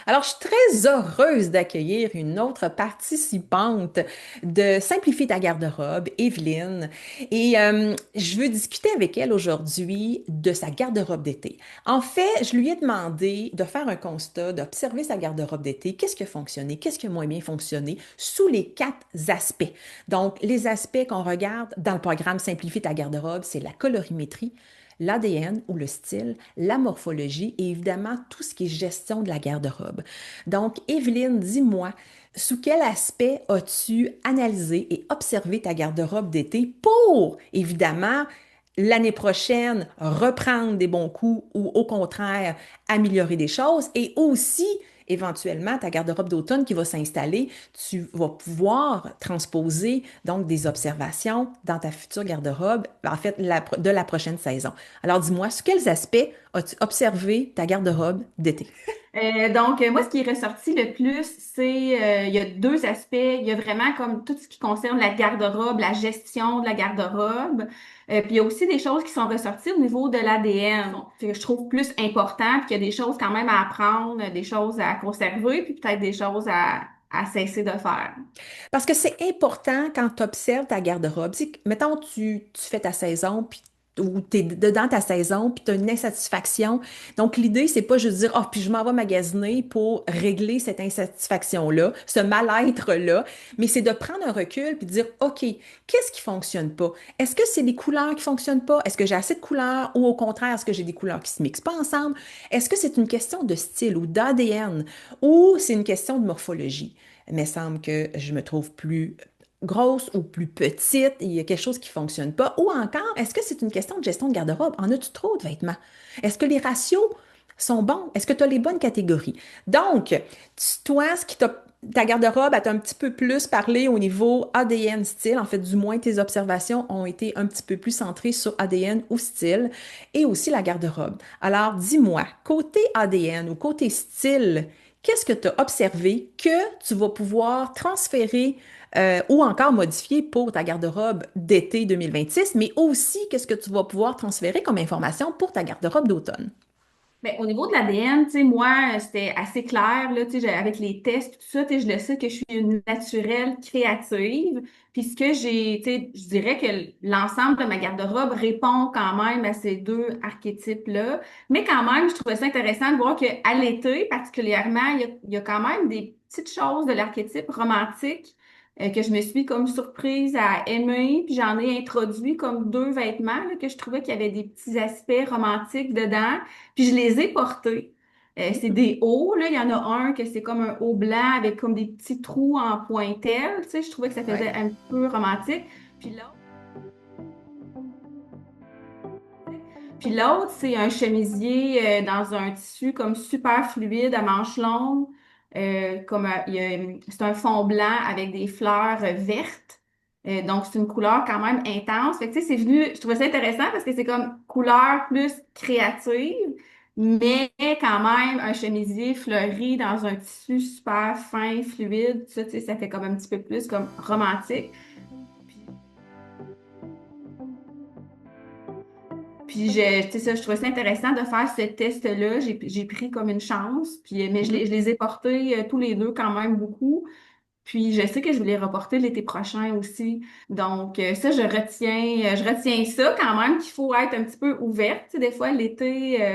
Alors, je suis très heureuse d'accueillir une autre participante de Simplifie ta garde-robe, Evelyne. Et je veux discuter avec elle aujourd'hui de sa garde-robe d'été. En fait, je lui ai demandé de faire un constat, d'observer sa garde-robe d'été, qu'est-ce qui a fonctionné, qu'est-ce qui a moins bien fonctionné, sous les quatre aspects. Donc, les aspects qu'on regarde dans le programme Simplifie ta garde-robe, c'est la colorimétrie, l'ADN ou le style, la morphologie et évidemment tout ce qui est gestion de la garde-robe. Donc, Evelyne, dis-moi, sous quel aspect as-tu analysé et observé ta garde-robe d'été pour, évidemment, l'année prochaine, reprendre des bons coups ou au contraire, améliorer des choses et aussi, éventuellement, ta garde-robe d'automne qui va s'installer, tu vas pouvoir transposer donc des observations dans ta future garde-robe, en fait, de la prochaine saison. Alors dis-moi, sous quels aspects as-tu observé ta garde-robe d'été? Moi, ce qui est ressorti le plus, il y a deux aspects. Il y a vraiment comme tout ce qui concerne la garde-robe, la gestion de la garde-robe. Puis il y a aussi des choses qui sont ressorties au niveau de l'ADN, que je trouve plus important, puis qu'il y a des choses quand même à apprendre, des choses à conserver, puis peut-être des choses à cesser de faire. Parce que c'est important quand tu observes ta garde-robe. Tu sais, mettons, tu fais ta saison, puis ou tu es dedans ta saison, puis tu as une insatisfaction. Donc, l'idée, c'est pas juste dire, oh, puis je m'en vais magasiner pour régler cette insatisfaction-là, ce mal-être-là, mais c'est de prendre un recul puis de dire, OK, qu'est-ce qui fonctionne pas? Est-ce que c'est les couleurs qui fonctionnent pas? Est-ce que j'ai assez de couleurs ou au contraire, est-ce que j'ai des couleurs qui se mixent pas ensemble? Est-ce que c'est une question de style ou d'ADN ou c'est une question de morphologie? Il me semble que je me trouve plus grosse ou plus petite, il y a quelque chose qui ne fonctionne pas. Ou encore, est-ce que c'est une question de gestion de garde-robe? En as-tu trop de vêtements? Est-ce que les ratios sont bons? Est-ce que tu as les bonnes catégories? Donc, toi, ta garde-robe a un petit peu plus parlé au niveau ADN style. En fait, du moins, tes observations ont été un petit peu plus centrées sur ADN ou style et aussi la garde-robe. Alors, dis-moi, côté ADN ou côté style, qu'est-ce que tu as observé que tu vas pouvoir transférer ou encore modifier pour ta garde-robe d'été 2026, mais aussi qu'est-ce que tu vas pouvoir transférer comme information pour ta garde-robe d'automne? Ben, au niveau de l'ADN, tu sais, moi, c'était assez clair, là, tu sais, avec les tests, tout ça, tu sais, je le sais que je suis une naturelle créative. Puis ce que j'ai, tu sais, je dirais que l'ensemble de ma garde-robe répond quand même à ces deux archétypes-là. Mais quand même, je trouvais ça intéressant de voir qu'à l'été, particulièrement, il y a quand même des petites choses de l'archétype romantique que je me suis comme surprise à aimer. Puis j'en ai introduit comme deux vêtements là, que je trouvais qu'il y avait des petits aspects romantiques dedans. Puis je les ai portés. C'est des hauts, là. Il y en a un que c'est comme un haut blanc avec comme des petits trous en pointelle. Tu sais, je trouvais que ça Ouais. faisait un peu romantique. Puis l'autre, c'est un chemisier dans un tissu comme super fluide à manches longues. C'est un fond blanc avec des fleurs vertes. Donc, c'est une couleur quand même intense. Fait que, tu sais, c'est venu, je trouvais ça intéressant parce que c'est comme couleur plus créative, mais quand même un chemisier fleuri dans un tissu super fin, fluide. Ça, tu sais, ça fait comme un petit peu plus comme romantique. Puis, tu sais, ça, je trouvais ça intéressant de faire ce test-là. J'ai pris comme une chance. Puis, mais Mhm. je les ai portés tous les deux quand même beaucoup. Puis, je sais que je vais les reporter l'été prochain aussi. Donc, ça, je retiens ça quand même, qu'il faut être un petit peu ouverte. Tu sais, des fois, l'été,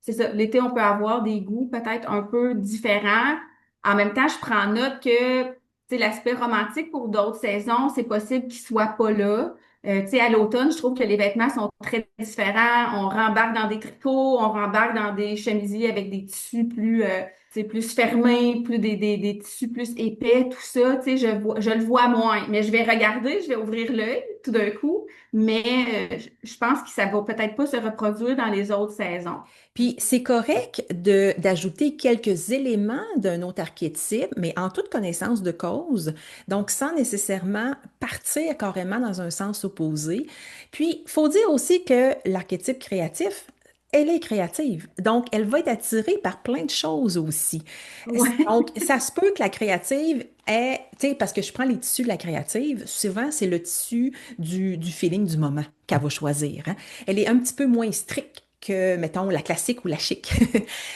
c'est ça. L'été, on peut avoir des goûts peut-être un peu différents. En même temps, je prends note que, tu sais, l'aspect romantique pour d'autres saisons, c'est possible qu'il soit pas là. Tu sais, à l'automne, je trouve que les vêtements sont très différents. On rembarque dans des tricots, on rembarque dans des chemisiers avec des tissus plus, c'est plus fermé, plus des tissus plus épais, tout ça, tu sais, je le vois moins. Mais je vais regarder, je vais ouvrir l'œil tout d'un coup, mais je pense que ça va peut-être pas se reproduire dans les autres saisons. Puis c'est correct d'ajouter quelques éléments d'un autre archétype, mais en toute connaissance de cause, donc sans nécessairement partir carrément dans un sens opposé. Puis, il faut dire aussi que l'archétype créatif, elle est créative. Donc, elle va être attirée par plein de choses aussi. Ouais. Donc, ça se peut que la créative est, tu sais, parce que je prends les tissus de la créative, souvent c'est le tissu du feeling du moment qu'elle va choisir, hein. Elle est un petit peu moins stricte que, mettons, la classique ou la chic.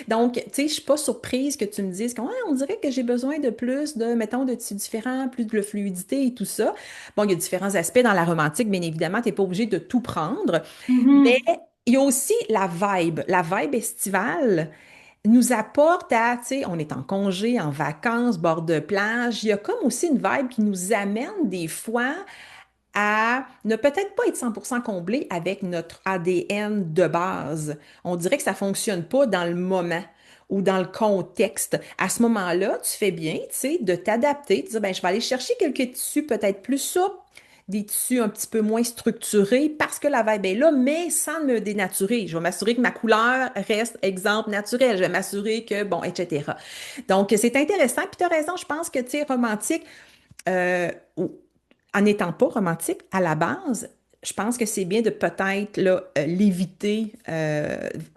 Donc, tu sais, je suis pas surprise que tu me dises qu'on on dirait que j'ai besoin de plus de, mettons, de tissus différents, plus de fluidité et tout ça. Bon, il y a différents aspects dans la romantique, bien évidemment, tu n'es pas obligé de tout prendre, mais Mhm. il y a aussi la vibe estivale nous apporte à, tu sais, on est en congé, en vacances, bord de plage. Il y a comme aussi une vibe qui nous amène des fois à ne peut-être pas être 100% comblé avec notre ADN de base. On dirait que ça fonctionne pas dans le moment ou dans le contexte. À ce moment-là, tu fais bien, tu sais, de t'adapter, de dire, ben, je vais aller chercher quelques tissus peut-être plus souples, des tissus un petit peu moins structurés parce que la vibe est là, mais sans me dénaturer. Je vais m'assurer que ma couleur reste, exemple, naturelle. Je vais m'assurer que, bon, etc. Donc, c'est intéressant. Puis tu as raison, je pense que, tu sais, romantique, euh, en n'étant pas romantique à la base, je pense que c'est bien de peut-être là, l'éviter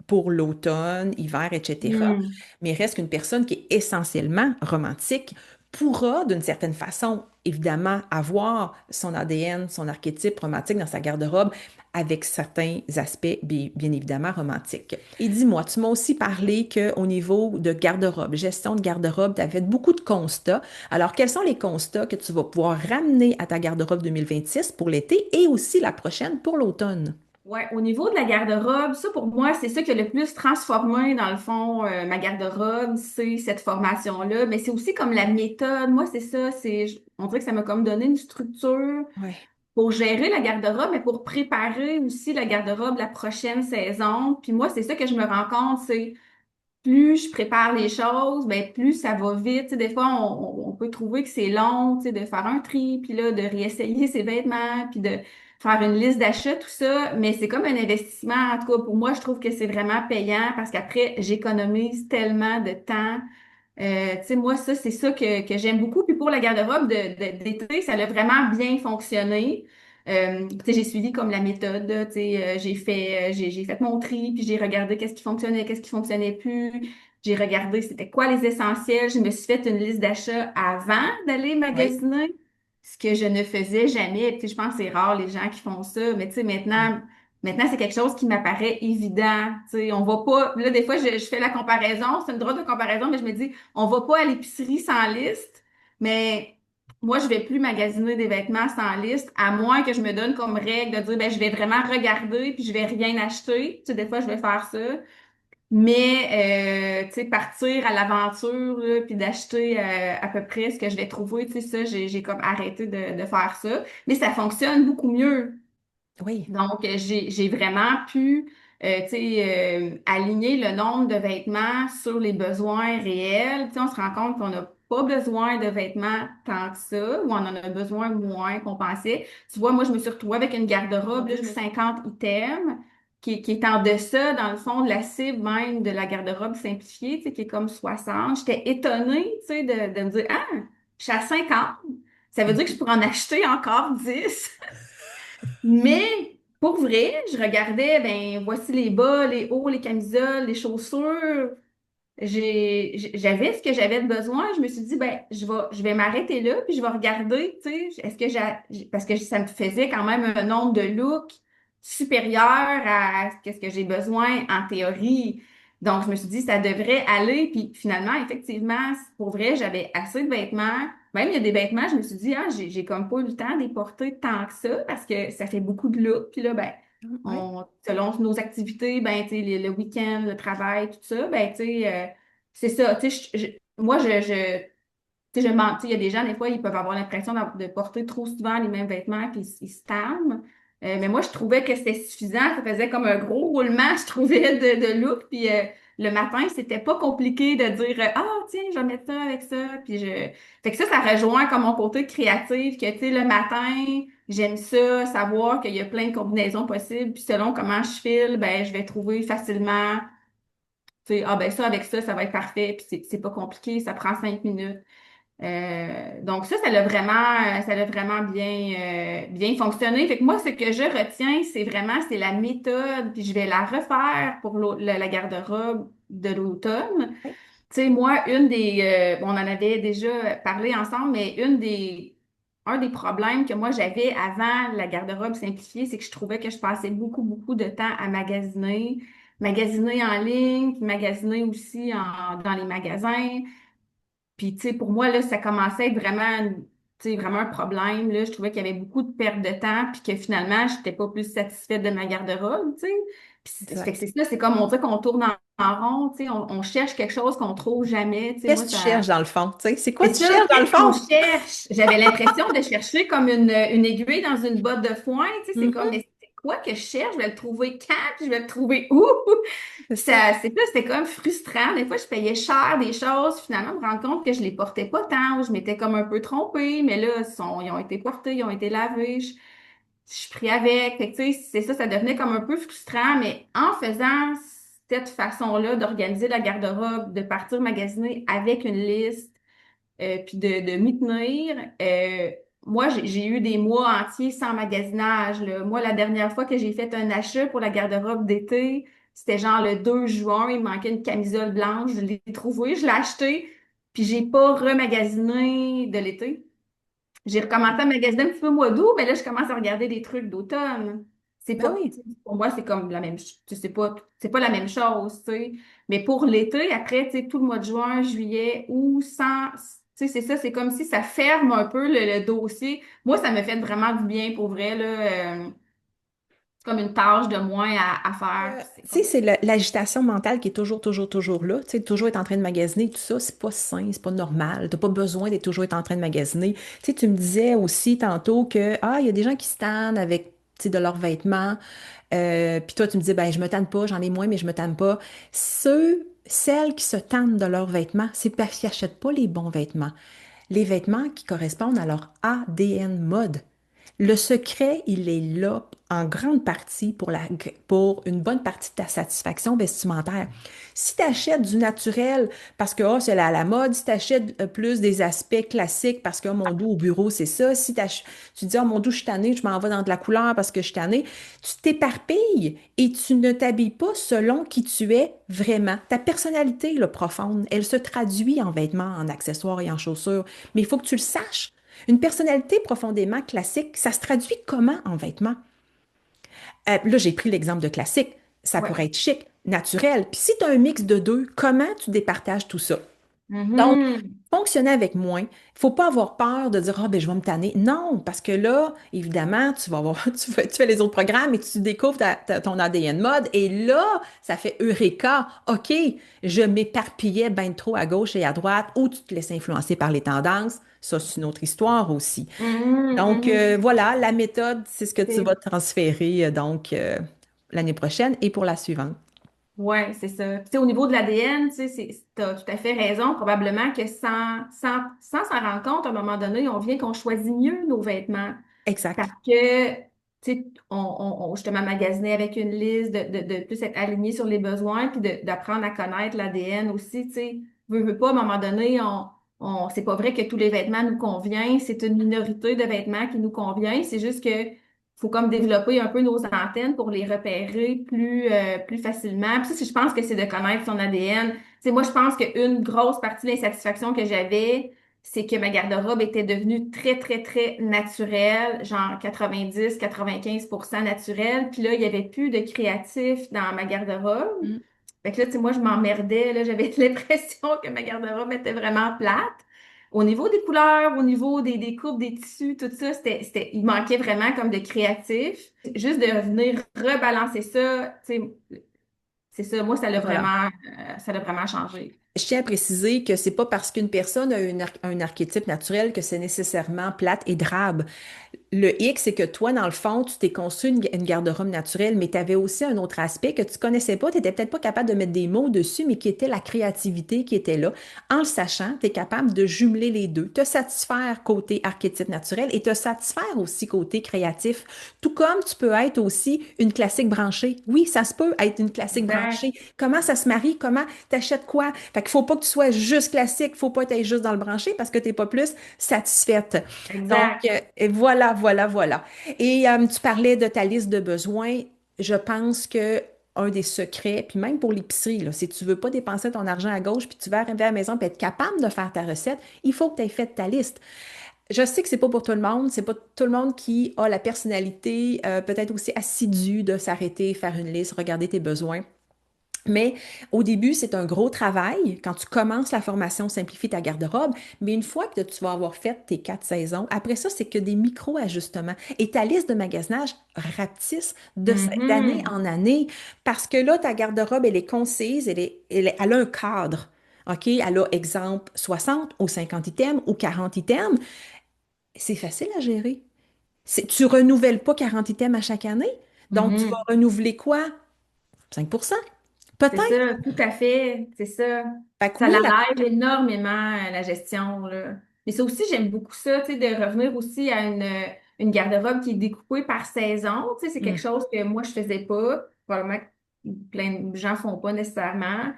pour l'automne, hiver, etc. Mhm. Mais il reste qu'une personne qui est essentiellement romantique pourra, d'une certaine façon, évidemment, avoir son ADN, son archétype romantique dans sa garde-robe avec certains aspects, bien évidemment, romantiques. Et dis-moi, tu m'as aussi parlé qu'au niveau de garde-robe, gestion de garde-robe, tu as fait beaucoup de constats. Alors, quels sont les constats que tu vas pouvoir ramener à ta garde-robe 2026 pour l'été et aussi la prochaine pour l'automne? Ouais, au niveau de la garde-robe, ça pour moi, c'est ça qui a le plus transformé dans le fond ma garde-robe, c'est cette formation-là, mais c'est aussi comme la méthode. Moi, c'est ça, on dirait que ça m'a comme donné une structure Oui, pour gérer la garde-robe, mais pour préparer aussi la garde-robe la prochaine saison. Puis moi, c'est ça que je me rends compte, c'est plus je prépare les choses, ben plus ça va vite. Tu sais, des fois, on peut trouver que c'est long, tu sais, de faire un tri, puis là, de réessayer ses vêtements, puis de faire une liste d'achats, tout ça. Mais c'est comme un investissement. En tout cas, pour moi, je trouve que c'est vraiment payant parce qu'après, j'économise tellement de temps. Tu sais, moi, ça, c'est ça que j'aime beaucoup. Puis pour la garde-robe d'été, ça a vraiment bien fonctionné. Tu sais, j'ai suivi comme la méthode, là, tu sais, j'ai fait mon tri, puis j'ai regardé qu'est-ce qui fonctionnait, qu'est-ce qui fonctionnait plus. J'ai regardé c'était quoi les essentiels. Je me suis fait une liste d'achats avant d'aller oui, magasiner, ce que je ne faisais jamais. Tu sais, je pense que c'est rare les gens qui font ça, mais tu sais, maintenant, c'est quelque chose qui m'apparaît évident. Tu sais, on va pas. Là, des fois, je fais la comparaison. C'est une drôle de comparaison, mais je me dis, on va pas à l'épicerie sans liste. Mais moi, je vais plus magasiner des vêtements sans liste, à moins que je me donne comme règle de dire, ben, je vais vraiment regarder puis je vais rien acheter. Tu sais, des fois, je vais faire ça. Mais, tu sais, partir à l'aventure, là, puis d'acheter à peu près ce que je vais trouver, tu sais, ça, j'ai comme arrêté de faire ça. Mais ça fonctionne beaucoup mieux. oui, Donc, j'ai vraiment pu, tu sais, aligner le nombre de vêtements sur les besoins réels. Tu sais, on se rend compte qu'on n'a pas besoin de vêtements tant que ça, ou on en a besoin moins qu'on pensait. Tu vois, moi, je me suis retrouvée avec une garde-robe de 50 items qui est en deçà, dans le fond, de la cible même de la garde-robe simplifiée, tu sais, qui est comme 60. J'étais étonnée, tu sais, de me dire, ah, je suis à 50. Ça veut dire que je pourrais en acheter encore 10. Mais pour vrai, je regardais, ben voici les bas, les hauts, les camisoles, les chaussures. J'avais ce que j'avais de besoin. Je me suis dit, ben je vais m'arrêter là, puis je vais regarder, tu sais, est-ce que parce que ça me faisait quand même un nombre de looks supérieur à ce que j'ai besoin en théorie. Donc, je me suis dit, ça devrait aller. Puis finalement, effectivement, pour vrai, j'avais assez de vêtements. Même il y a des vêtements, je me suis dit, ah, j'ai comme pas eu le temps de les porter tant que ça parce que ça fait beaucoup de looks. Puis là, ben, oui, selon nos activités, ben, tu sais, le week-end, le travail, tout ça, ben, tu sais, c'est ça. Tu sais, moi, tu sais, tu sais, il y a des gens, des fois, ils peuvent avoir l'impression de porter trop souvent les mêmes vêtements puis ils se tannent. Mais moi, je trouvais que c'était suffisant. Ça faisait comme un gros roulement, je trouvais, de look. Puis le matin, c'était pas compliqué de dire ah, tiens, je vais mettre ça avec ça. Puis Fait que ça rejoint comme mon côté créatif, que tu sais, le matin, j'aime ça, savoir qu'il y a plein de combinaisons possibles. Puis selon comment je file, ben, je vais trouver facilement, tu sais, ah ben ça avec ça, ça va être parfait. Puis c'est pas compliqué, ça prend 5 minutes. Donc ça l'a vraiment bien fonctionné. Fait que moi, ce que je retiens, c'est la méthode, puis je vais la refaire pour la garde-robe de l'automne. oui, Tu sais, moi, bon, on en avait déjà parlé ensemble, mais un des problèmes que moi j'avais avant la garde-robe simplifiée, c'est que je trouvais que je passais beaucoup de temps à magasiner. magasiner en ligne, puis magasiner aussi dans les magasins. Puis, tu sais, pour moi, là, ça commençait à être vraiment, tu sais, vraiment un problème. Là. Je trouvais qu'il y avait beaucoup de perte de temps, puis que finalement, je n'étais pas plus satisfaite de ma garde-robe, tu sais. Puis, fait que Exact. c'est ça, c'est comme on dit qu'on tourne en rond, tu sais, on cherche quelque chose qu'on trouve jamais. Tu sais, Qu'est-ce moi, que tu ça. cherches dans le fond? Tu sais, c'est quoi C'est tu ça, cherches dans le qu'est-ce qu'on fond? cherche? J'avais l'impression de chercher comme une aiguille dans une botte de foin. Tu sais, c'est comme, Mhm, mais c'est quoi que je cherche? Je vais le trouver quand? Puis je vais le trouver où? c'est Puis ça. ça, c'est ça, c'était comme frustrant. Des fois, je payais cher des choses, finalement, me rendre compte que je les portais pas tant, ou je m'étais comme un peu trompée, mais là, ils ont été portés, ils ont été lavés, je suis pris avec. Fait que, tu sais, c'est ça, ça devenait comme un peu frustrant, mais en faisant cette façon-là d'organiser la garde-robe, de partir magasiner avec une liste, puis de m'y tenir. Moi, j'ai eu des mois entiers sans magasinage, là. Moi, la dernière fois que j'ai fait un achat pour la garde-robe d'été, c'était genre le 2 juin, il me manquait une camisole blanche, je l'ai trouvée, je l'ai achetée, puis j'ai pas remagasiné de l'été. J'ai recommencé à magasiner un petit peu au mois d'août, mais là, je commence à regarder des trucs d'automne. C'est Ben pas, oui. pour moi, c'est comme la même, c'est pas la même chose, tu sais. Mais pour l'été, après, tu sais, tout le mois de juin, juillet, août, sans, tu sais, c'est ça, c'est comme si ça ferme un peu le dossier. Moi, ça me fait vraiment du bien pour vrai, là. C'est comme une tâche de moins à faire. Puis c'est Tu sais, comme, c'est l'agitation mentale qui est toujours, toujours, toujours là. Tu sais, toujours être en train de magasiner, tout ça, c'est pas sain, c'est pas normal. T'as pas besoin d'être toujours être en train de magasiner. Tu sais, tu me disais aussi tantôt que, ah, il y a des gens qui se tannent avec, tu sais, de leurs vêtements. Puis toi, tu me disais, ben, je me tanne pas, j'en ai moins, mais je me tanne pas. Celles qui se tannent de leurs vêtements, c'est parce qu'ils n'achètent pas les bons vêtements. Les vêtements qui correspondent à leur ADN mode. Le secret, il est là en grande partie pour une bonne partie de ta satisfaction vestimentaire. Si tu achètes du naturel parce que oh, c'est la mode, si tu achètes plus des aspects classiques parce que oh, mon dos au bureau, c'est ça, si tu dis oh, mon dos, je suis tannée, je m'en vais dans de la couleur parce que je suis tannée, tu t'éparpilles et tu ne t'habilles pas selon qui tu es vraiment. Ta personnalité, le profonde, elle se traduit en vêtements, en accessoires et en chaussures, mais il faut que tu le saches. Une personnalité profondément classique, ça se traduit comment en vêtements? Là, j'ai pris l'exemple de classique. Ça ouais. pourrait être chic, naturel. Puis si tu as un mix de deux, comment tu départages tout ça? Donc, Mhm. fonctionner avec moins. Il ne faut pas avoir peur de dire, ah, ben, je vais me tanner. Non, parce que là, évidemment, tu vas avoir, tu fais les autres programmes et tu découvres ton ADN mode. Et là, ça fait Eureka. OK, je m'éparpillais bien trop à gauche et à droite ou tu te laisses influencer par les tendances. Ça, c'est une autre histoire aussi. Mhm, Donc, mhm. voilà, la méthode, c'est ce que tu vas C'est transférer l'année prochaine et pour la suivante. Ouais, c'est ça. Tu sais, au niveau de l'ADN, tu sais, t'as tout à fait raison. Probablement que sans s'en rendre compte, à un moment donné, on vient qu'on choisit mieux nos vêtements. Exact. Parce que, tu sais, justement magasiner avec une liste, de plus être aligné sur les besoins, puis d'apprendre à connaître l'ADN aussi, tu sais. Veut pas, à un moment donné, c'est pas vrai que tous les vêtements nous conviennent. C'est une minorité de vêtements qui nous convient. C'est juste que faut comme développer un peu nos antennes pour les repérer plus facilement. Puis ça, je pense que c'est de connaître son ADN. Tu sais, moi, je pense qu'une grosse partie de l'insatisfaction que j'avais, c'est que ma garde-robe était devenue très, très, très naturelle, genre 90-95% naturelle. Puis là, il n'y avait plus de créatif dans ma garde-robe. Mm. Fait que là, tu sais, moi, je m'emmerdais. Là, j'avais l'impression que ma garde-robe était vraiment plate. Au niveau des couleurs, au niveau des coupes, des tissus, tout ça, il manquait vraiment comme de créatif. Juste de venir rebalancer ça, tu sais, c'est ça. Moi, Voilà. ça l'a vraiment changé. Je tiens à préciser que c'est pas parce qu'une personne a un archétype naturel que c'est nécessairement plate et drabe. Le X, c'est que toi, dans le fond, tu t'es construit une garde-robe naturelle, mais tu avais aussi un autre aspect que tu connaissais pas, tu n'étais peut-être pas capable de mettre des mots dessus, mais qui était la créativité qui était là. En le sachant, tu es capable de jumeler les deux, te satisfaire côté archétype naturel et te satisfaire aussi côté créatif. Tout comme tu peux être aussi une classique branchée. Oui, ça se peut être une classique Exact. branchée. Comment ça se marie? Comment t'achètes quoi? Fait qu'il faut pas que tu sois juste classique, faut pas être juste dans le branché parce que tu n'es pas plus satisfaite. Donc, Exact. et voilà, voilà, voilà. Et tu parlais de ta liste de besoins. Je pense que un des secrets, puis même pour l'épicerie, là, si tu veux pas dépenser ton argent à gauche, puis tu vas arriver à la maison et être capable de faire ta recette, il faut que tu aies fait ta liste. Je sais que c'est pas pour tout le monde, c'est pas tout le monde qui a la personnalité peut-être aussi assidue de s'arrêter, faire une liste, regarder tes besoins. Mais au début, c'est un gros travail quand tu commences la formation Simplifie ta garde-robe. Mais une fois que tu vas avoir fait tes 4 saisons, après ça, c'est que des micro-ajustements. Et ta liste de magasinage rapetisse d'année Mhm. en année parce que là, ta garde-robe, elle est concise, elle a un cadre. OK? Elle a, exemple, 60 ou 50 items ou 40 items. C'est facile à gérer. Tu renouvelles pas 40 items à chaque année. Donc, tu vas Mhm. renouveler quoi? 5%? C'est Peut-être. ça, tout à fait, c'est ça. Fait que Ça oui, l'allège énormément la gestion, là. Mais ça aussi, j'aime beaucoup ça, tu sais, de revenir aussi à une garde-robe qui est découpée par saison. Tu sais, c'est quelque hmm, chose que moi, je faisais pas. Probablement que plein de gens font pas nécessairement.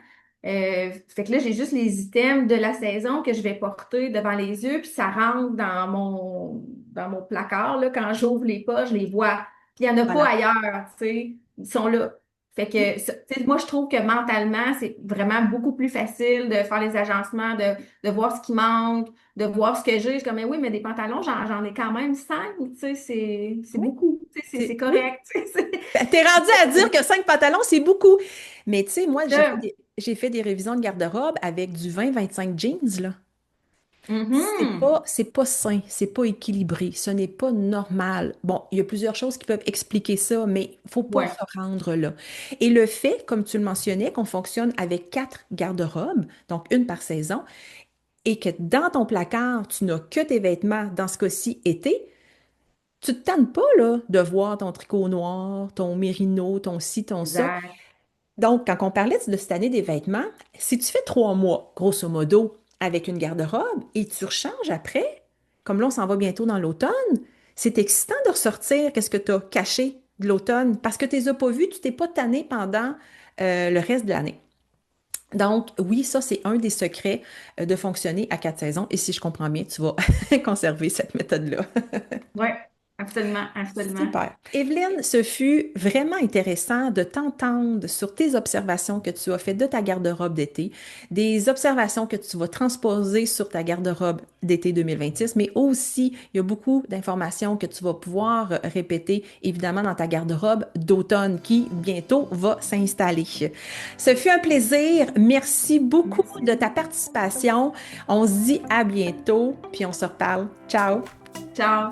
Fait que là, j'ai juste les items de la saison que je vais porter devant les yeux, puis ça rentre dans mon placard, là. Quand j'ouvre les poches, je les vois. Puis il n'y en a pas voilà. ailleurs, tu sais. Ils sont là. Fait que, tu sais, moi, je trouve que mentalement, c'est vraiment beaucoup plus facile de faire les agencements, de voir ce qui manque, de voir ce que j'ai. Je suis comme, mais oui, mais des pantalons, j'en ai quand même 5, tu sais, c'est Oui, beaucoup, tu sais, c'est oui. correct, tu sais, Ben, t'es rendu à dire que 5 pantalons, c'est beaucoup. Mais tu sais, moi, ça. j'ai fait des révisions de garde-robe avec du 20-25 jeans, là. Mhm. C'est pas sain, c'est pas équilibré, ce n'est pas normal. Bon, il y a plusieurs choses qui peuvent expliquer ça, mais il faut pas Ouais, se rendre là. Et le fait, comme tu le mentionnais, qu'on fonctionne avec 4 garde-robes, donc une par saison, et que dans ton placard, tu n'as que tes vêtements, dans ce cas-ci, été, tu te tannes pas, là, de voir ton tricot noir, ton mérino, ton ci, ton ça. exact. Donc, quand on parlait de cette année des vêtements, si tu fais 3 mois, grosso modo, avec une garde-robe et tu rechanges après, comme là, on s'en va bientôt dans l'automne, c'est excitant de ressortir qu'est-ce que tu as caché de l'automne parce que tu les as pas vus, tu t'es pas tanné pendant le reste de l'année. Donc, oui, ça, c'est un des secrets de fonctionner à 4 saisons. Et si je comprends bien, tu vas conserver cette méthode-là. Ouais, absolument, absolument. Super. Evelyne, ce fut vraiment intéressant de t'entendre sur tes observations que tu as faites de ta garde-robe d'été, des observations que tu vas transposer sur ta garde-robe d'été 2026, mais aussi, il y a beaucoup d'informations que tu vas pouvoir répéter, évidemment, dans ta garde-robe d'automne qui, bientôt, va s'installer. Ce fut un plaisir. Merci beaucoup de Merci. ta participation. On se dit à bientôt, puis on se reparle. Ciao! Ciao.